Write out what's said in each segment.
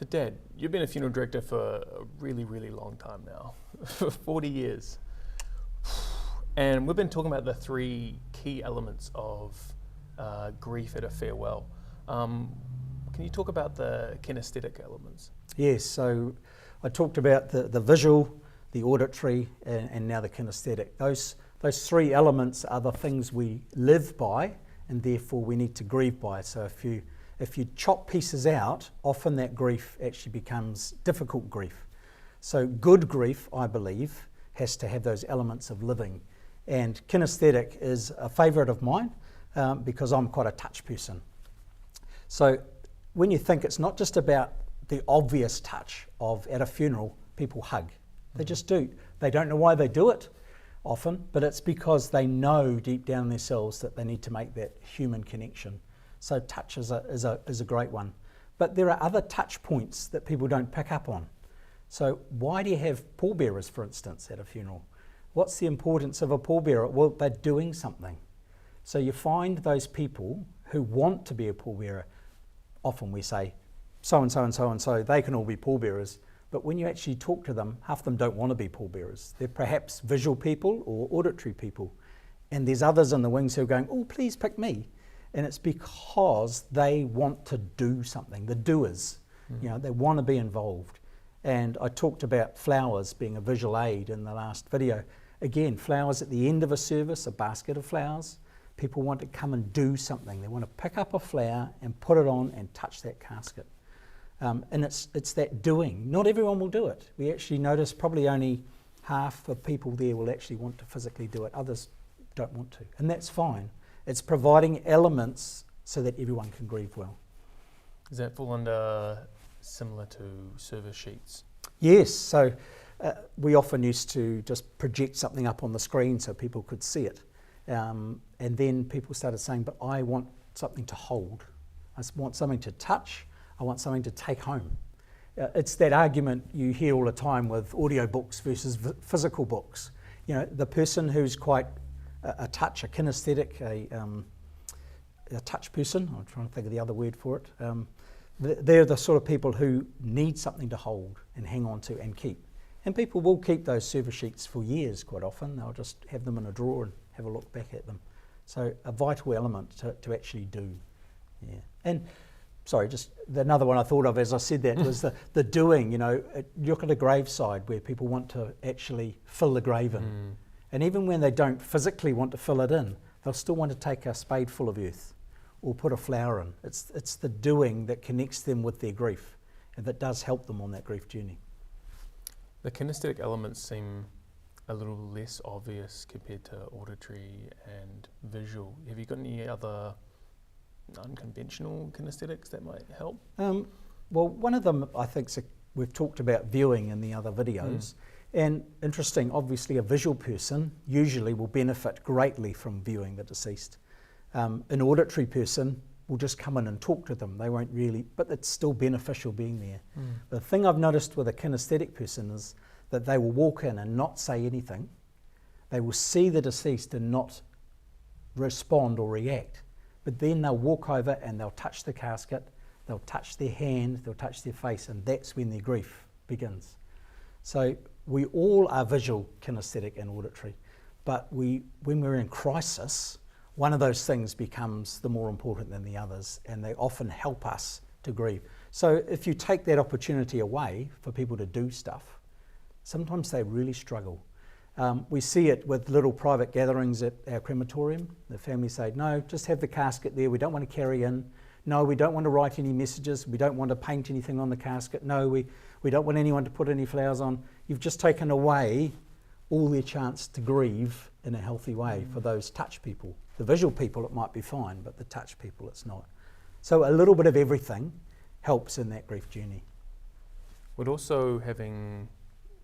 So Dad, you've been a funeral director for a really, really long time now, for 40 years. And we've been talking about the three key elements of grief at a farewell. Can you talk about the kinesthetic elements? Yes, so I talked about the visual, the auditory, and now the kinesthetic. Those three elements are the things we live by, and therefore we need to grieve by. So if you chop pieces out, often that grief actually becomes difficult grief. So good grief, I believe, has to have those elements of living. And kinesthetic is a favourite of mine because I'm quite a touch person. So when you think, it's not just about the obvious touch of, at a funeral, people hug. They just do. They don't know why they do it often, but it's because they know deep down in themselves that they need to make that human connection. So touch is a great one. But there are other touch points that people don't pick up on. So why do you have pallbearers, for instance, at a funeral? What's the importance of a pallbearer? Well, they're doing something. So you find those people who want to be a pallbearer. Often we say, so-and-so and so-and-so, they can all be pallbearers. But when you actually talk to them, half of them don't want to be pallbearers. They're perhaps visual people or auditory people. And there's others in the wings who are going, oh, please pick me. And it's because they want to do something, the doers. You know, they want to be involved. And I talked about flowers being a visual aid in the last video. Again, flowers at the end of a service, a basket of flowers. People want to come and do something. They want to pick up a flower and put it on and touch that casket. And it's that doing. Not everyone will do it. We actually notice probably only half of people there will actually want to physically do it. Others don't want to. And that's fine. It's providing elements so that everyone can grieve well. Does that fall under similar to service sheets? Yes, so we often used to just project something up on the screen so people could see it. And then people started saying, but I want something to hold. I want something to touch. I want something to take home. It's that argument you hear all the time with audio books versus physical books. You know, the person who's quite a kinesthetic, a touch person, I'm trying to think of the other word for it, they're the sort of people who need something to hold and hang on to and keep. And people will keep those service sheets for years quite often. They'll just have them in a drawer and have a look back at them. So a vital element to actually do. Yeah. And sorry, just another one I thought of as I said that was the doing. You know, look at a graveside where people want to actually fill the grave in. And even when they don't physically want to fill it in, they'll still want to take a spade full of earth or put a flower in. It's the doing that connects them with their grief and that does help them on that grief journey. The kinesthetic elements seem a little less obvious compared to auditory and visual. Have you got any other unconventional kinesthetics that might help? Well, one of them I think we've talked about viewing in the other videos. And interesting, obviously a visual person usually will benefit greatly from viewing the deceased. An auditory person will just come in and talk to them. They won't really, but it's still beneficial being there. The thing I've noticed with a kinesthetic person is that they will walk in and not say anything. They will see the deceased and not respond or react. But then they'll walk over and they'll touch the casket, they'll touch their hand, they'll touch their face, and that's when their grief begins. So we all are visual, kinesthetic and auditory, but when we're in crisis, one of those things becomes the more important than the others, and they often help us to grieve. So if you take that opportunity away for people to do stuff, sometimes they really struggle. We see it with little private gatherings at our crematorium. The family say, no, just have the casket there. We don't want to carry in. No, we don't want to write any messages. We don't want to paint anything on the casket. No, we don't want anyone to put any flowers on. You've just taken away all their chance to grieve in a healthy way for those touch people. The visual people, it might be fine, but the touch people, it's not. So a little bit of everything helps in that grief journey. Would also having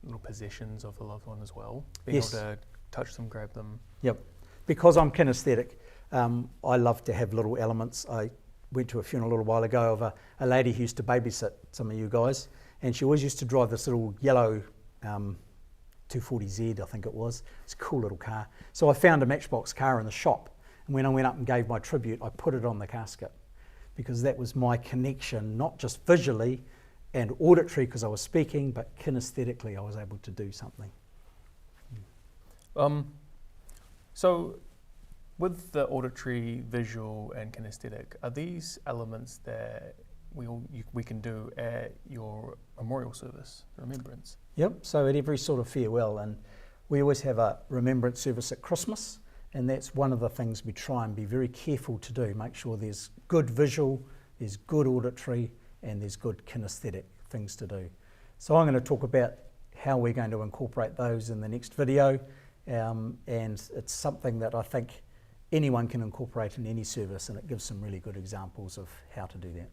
little possessions of the loved one as well, being able to touch them, grab them. Yep, because I'm kinesthetic, I love to have little elements. I went to a funeral a little while ago of a lady who used to babysit some of you guys, and she always used to drive this little yellow 240Z, I think it was. It's a cool little car. So I found a Matchbox car in the shop, and when I went up and gave my tribute, I put it on the casket because that was my connection, not just visually and auditory because I was speaking, but kinesthetically I was able to do something. So with the auditory, visual and kinesthetic, are these elements that we can do at your memorial service, remembrance? Yep, so at every sort of farewell, and we always have a remembrance service at Christmas, and that's one of the things we try and be very careful to do, make sure there's good visual, there's good auditory, and there's good kinesthetic things to do. So I'm going to talk about how we're going to incorporate those in the next video, and it's something that I think anyone can incorporate in any service, and it gives some really good examples of how to do that.